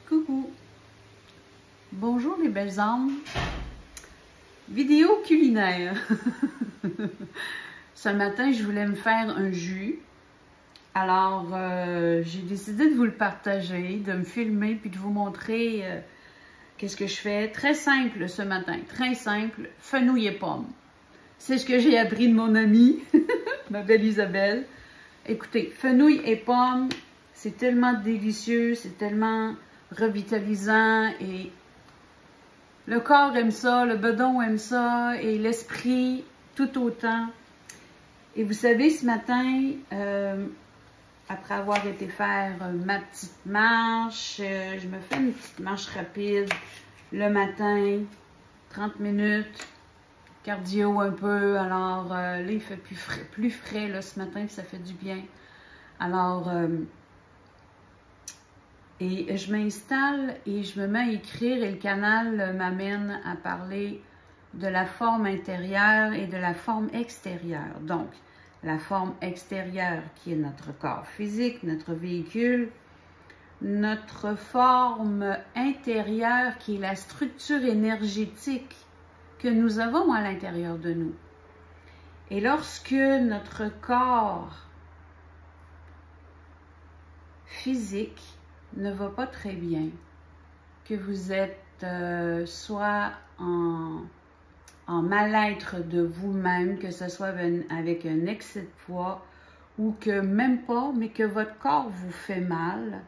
Coucou! Bonjour les belles âmes! Vidéo culinaire! Ce matin, je voulais me faire un jus. Alors, j'ai décidé de vous le partager, de me filmer puis de vous montrer qu'est-ce que je fais. Très simple ce matin, très simple, fenouil et pommes. C'est ce que j'ai appris de mon amie, ma belle Isabelle. Écoutez, fenouil et pommes, c'est tellement délicieux, c'est tellement revitalisant et le corps aime ça, le bedon aime ça et l'esprit tout autant. Et vous savez, ce matin, après avoir été faire ma petite marche, je me fais une petite marche rapide le matin, 30 minutes, cardio un peu. Alors là, il fait plus frais là, ce matin, puis ça fait du bien. Alors, et je m'installe et je me mets à écrire et le canal m'amène à parler de la forme intérieure et de la forme extérieure. Donc, la forme extérieure qui est notre corps physique, notre véhicule, notre forme intérieure qui est la structure énergétique que nous avons à l'intérieur de nous. Et lorsque notre corps physique ne va pas très bien, que vous êtes soit en mal-être de vous-même, que ce soit avec un excès de poids ou que même pas, mais que votre corps vous fait mal,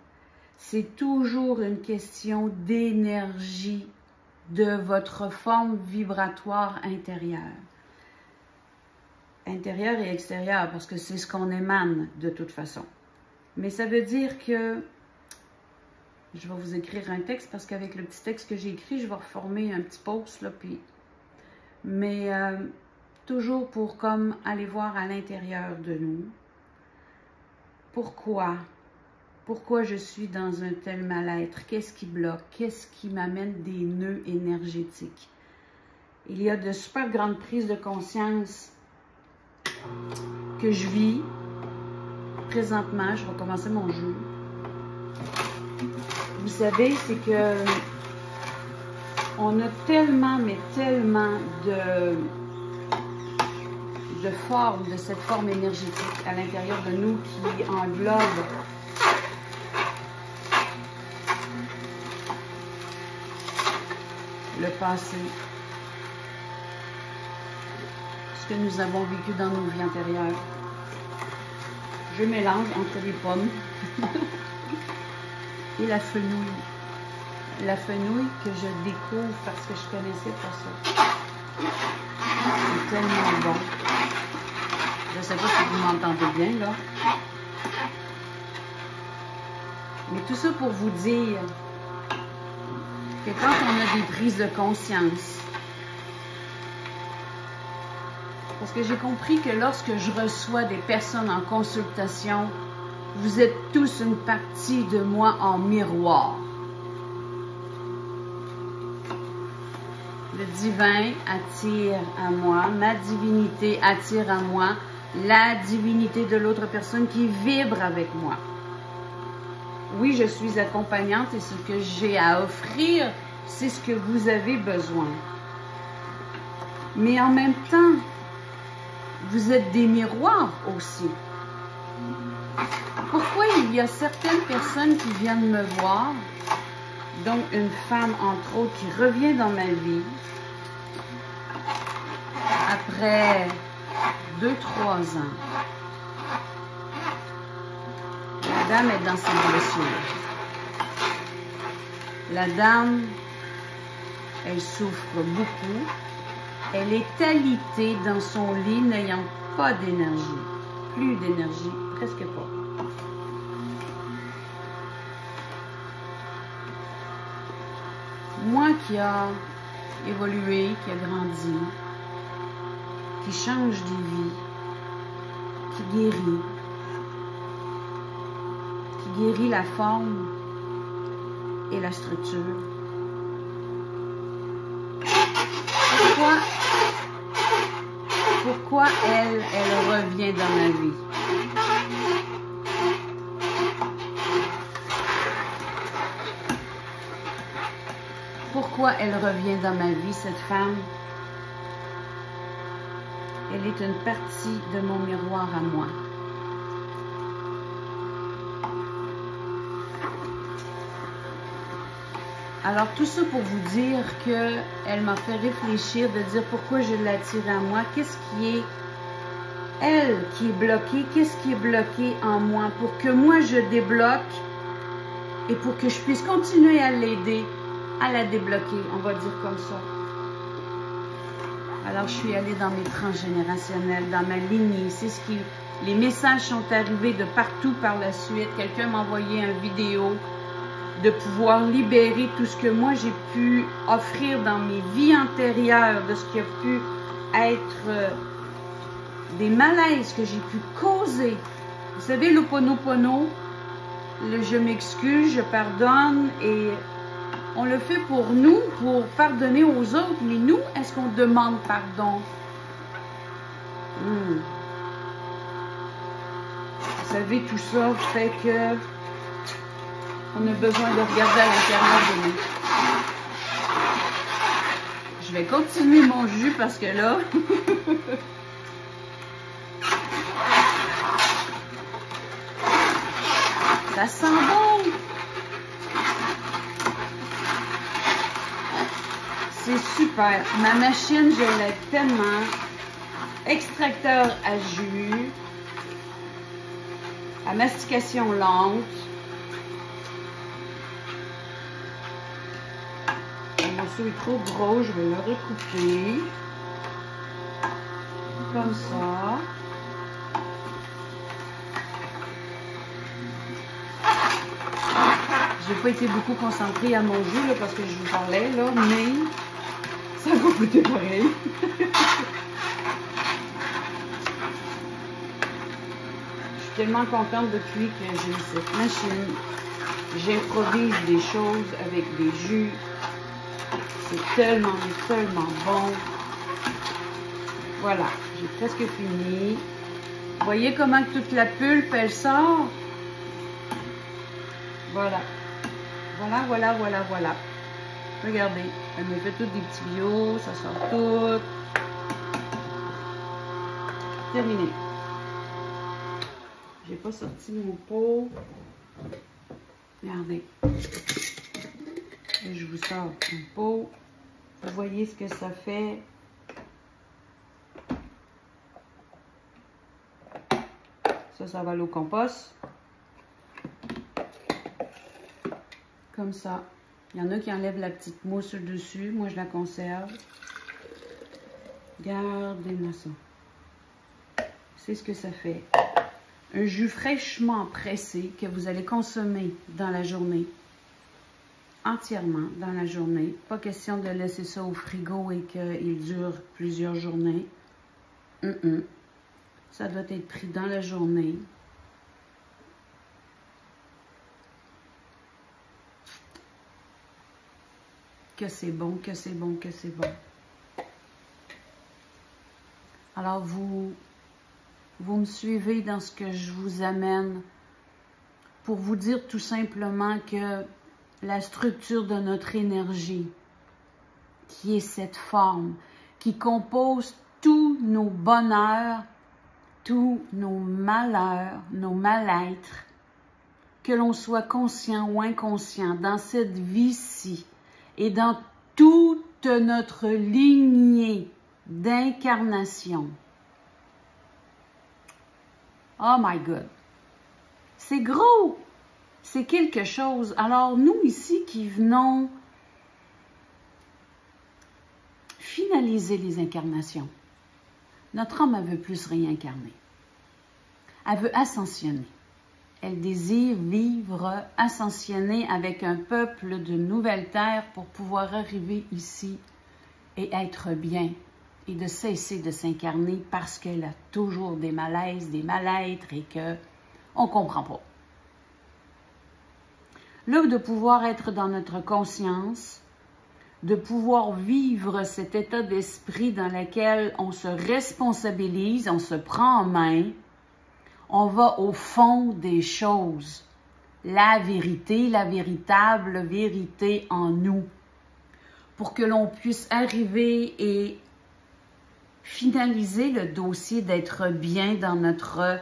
c'est toujours une question d'énergie de votre forme vibratoire intérieure. Intérieure et extérieure, parce que c'est ce qu'on émane de toute façon. Mais ça veut dire que je vais vous écrire un texte parce qu'avec le petit texte que j'ai écrit, je vais reformer un petit post là, puis... Mais toujours pour comme aller voir à l'intérieur de nous. Pourquoi? Pourquoi je suis dans un tel mal-être? Qu'est-ce qui bloque? Qu'est-ce qui m'amène des nœuds énergétiques? Il y a de super grandes prises de conscience que je vis présentement. Je vais commencer mon jeu. Vous savez, c'est que on a tellement, mais tellement de formes, de cette forme énergétique à l'intérieur de nous qui englobe le passé, ce que nous avons vécu dans nos vies antérieures. Je mélange entre les pommes et la fenouil. La fenouil que je découvre parce que je connaissais pas ça. C'est tellement bon. Je ne sais pas si vous m'entendez bien là. Mais tout ça pour vous dire que quand on a des prises de conscience, parce que j'ai compris que lorsque je reçois des personnes en consultation, vous êtes tous une partie de moi en miroir. Le divin attire à moi, ma divinité attire à moi la divinité de l'autre personne qui vibre avec moi. Oui, je suis accompagnante et ce que j'ai à offrir, c'est ce que vous avez besoin. Mais en même temps, vous êtes des miroirs aussi. Pourquoi il y a certaines personnes qui viennent me voir, dont une femme, entre autres, qui revient dans ma vie après 2-3 ans. La dame est dans ses blessures. La dame, elle souffre beaucoup. Elle est alitée dans son lit, n'ayant pas d'énergie. Plus d'énergie, presque pas. Moi qui a évolué, qui a grandi, qui change de vie, qui guérit la forme et la structure. Pourquoi elle revient dans ma vie? pourquoi elle revient dans ma vie, cette femme. Elle est une partie de mon miroir à moi. Alors, tout ça pour vous dire qu'elle m'a fait réfléchir, de dire pourquoi je l'ai attirée à moi, qu'est-ce qui est, elle, qui est bloquée, qu'est-ce qui est bloqué en moi, pour que moi je débloque et pour que je puisse continuer à l'aider, à la débloquer, on va dire comme ça. Alors, je suis allée dans mes transgénérationnels, dans ma lignée, c'est ce qui... Les messages sont arrivés de partout par la suite, quelqu'un m'a envoyé une vidéo, de pouvoir libérer tout ce que moi j'ai pu offrir dans mes vies antérieures, de ce qui a pu être des malaises que j'ai pu causer. Vous savez, l'Ho'oponopono, le je m'excuse, je pardonne, et on le fait pour nous, pour pardonner aux autres, mais nous, est-ce qu'on demande pardon? Vous savez, tout ça fait que on a besoin de regarder à l'intérieur de nous. Je vais continuer mon jus parce que là... ça sent bon! C'est super. Ma machine, je l'aime tellement. Extracteur à jus. À mastication lente. Le morceau est trop gros, je vais le recouper. Comme ça. J'ai pas été beaucoup concentrée à mon jus là, parce que je vous parlais, là, mais ça va goûter pareil. Je suis tellement contente depuis que j'ai cette machine. J'improvise des choses avec des jus. C'est tellement bon. Voilà, j'ai presque fini. Vous voyez comment toute la pulpe, elle sort? Voilà. Voilà. Regardez, elle me fait toutes des petits tuyaux, ça sort tout. Terminé. J'ai pas sorti mon pot. Regardez. Et je vous sors mon pot. Vous voyez ce que ça fait. Ça va aller au compost. Comme ça. Il y en a qui enlèvent la petite mousse dessus. Moi, je la conserve. Regardez-moi ça. C'est ce que ça fait. Un jus fraîchement pressé que vous allez consommer dans la journée. Entièrement dans la journée. Pas question de laisser ça au frigo et qu'il dure plusieurs journées. Ça doit être pris dans la journée. Que c'est bon. Alors, vous me suivez dans ce que je vous amène pour vous dire tout simplement que la structure de notre énergie, qui est cette forme, qui compose tous nos bonheurs, tous nos malheurs, nos mal-être, que l'on soit conscient ou inconscient dans cette vie-ci, et dans toute notre lignée d'incarnation. Oh my God! C'est gros! C'est quelque chose. Alors, nous ici qui venons finaliser les incarnations, notre âme, elle veut plus réincarner. Elle veut ascensionner. Elle désire vivre, ascensionner avec un peuple de nouvelle terre pour pouvoir arriver ici et être bien et de cesser de s'incarner parce qu'elle a toujours des malaises, des mal-être et qu'on ne comprend pas. Là, de pouvoir être dans notre conscience, de pouvoir vivre cet état d'esprit dans lequel on se responsabilise, on se prend en main, on va au fond des choses. La vérité, la véritable vérité en nous. pour que l'on puisse arriver et finaliser le dossier d'être bien dans notre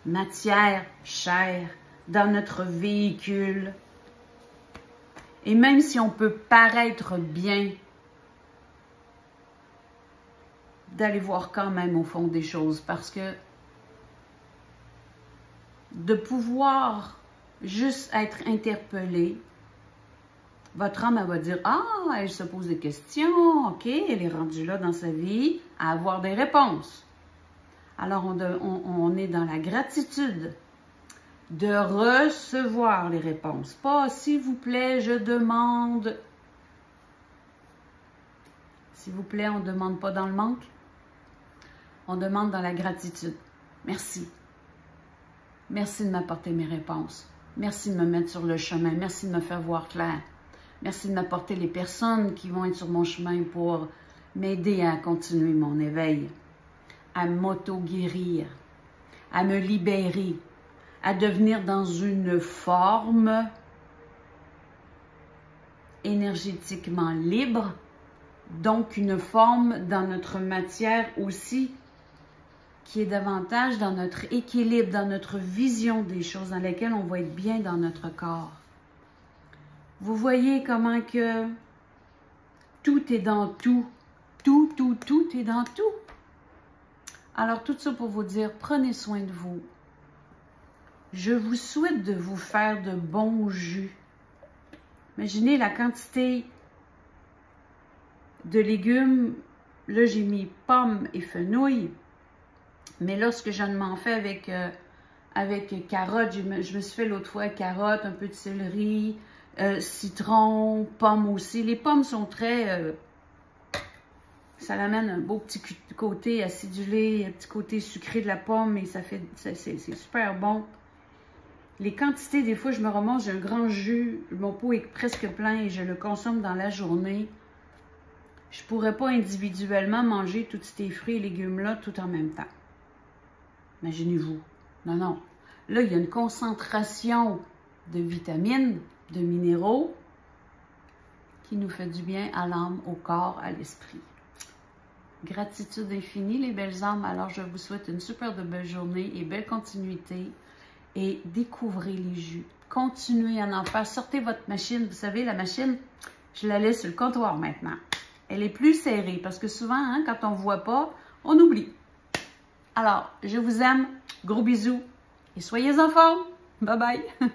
matière chère, dans notre véhicule. Et même si on peut paraître bien, d'aller voir quand même au fond des choses, parce que de pouvoir juste être interpellé, votre âme, elle va dire « Ah, elle se pose des questions, ok, elle est rendue là dans sa vie à avoir des réponses. » Alors, on est dans la gratitude de recevoir les réponses. Pas « S'il vous plaît, je demande. » S'il vous plaît, on ne demande pas dans le manque. On demande dans la gratitude. Merci. Merci de m'apporter mes réponses. Merci de me mettre sur le chemin. Merci de me faire voir clair. Merci de m'apporter les personnes qui vont être sur mon chemin pour m'aider à continuer mon éveil, à m'auto-guérir, à me libérer, à devenir dans une forme énergétiquement libre, donc une forme dans notre matière aussi qui est davantage dans notre équilibre, dans notre vision des choses, dans lesquelles on va être bien dans notre corps. Vous voyez comment que tout est dans tout. Tout est dans tout. Alors, tout ça pour vous dire, prenez soin de vous. Je vous souhaite de vous faire de bons jus. Imaginez la quantité de légumes. Là, j'ai mis pommes et fenouil. Mais là, ce que je m'en fais avec carottes, je me suis fait l'autre fois carottes, un peu de céleri, citron, pommes aussi. Les pommes sont très... ça l'amène un beau petit côté acidulé, un petit côté sucré de la pomme et c'est super bon. Les quantités, des fois, je me remonte, j'ai un grand jus, mon pot est presque plein et je le consomme dans la journée. Je ne pourrais pas individuellement manger tous ces fruits et légumes-là tout en même temps. Imaginez-vous. Non, non. Là, il y a une concentration de vitamines, de minéraux qui nous fait du bien à l'âme, au corps, à l'esprit. Gratitude infinie, les belles âmes. Alors, je vous souhaite une super de belle journée et belle continuité. Et découvrez les jus. Continuez à en faire. Sortez votre machine. Vous savez, la machine, je la laisse sur le comptoir maintenant. Elle est plus serrée parce que souvent, hein, quand on ne voit pas, on oublie. Alors, je vous aime. Gros bisous. Et soyez en forme. Bye bye.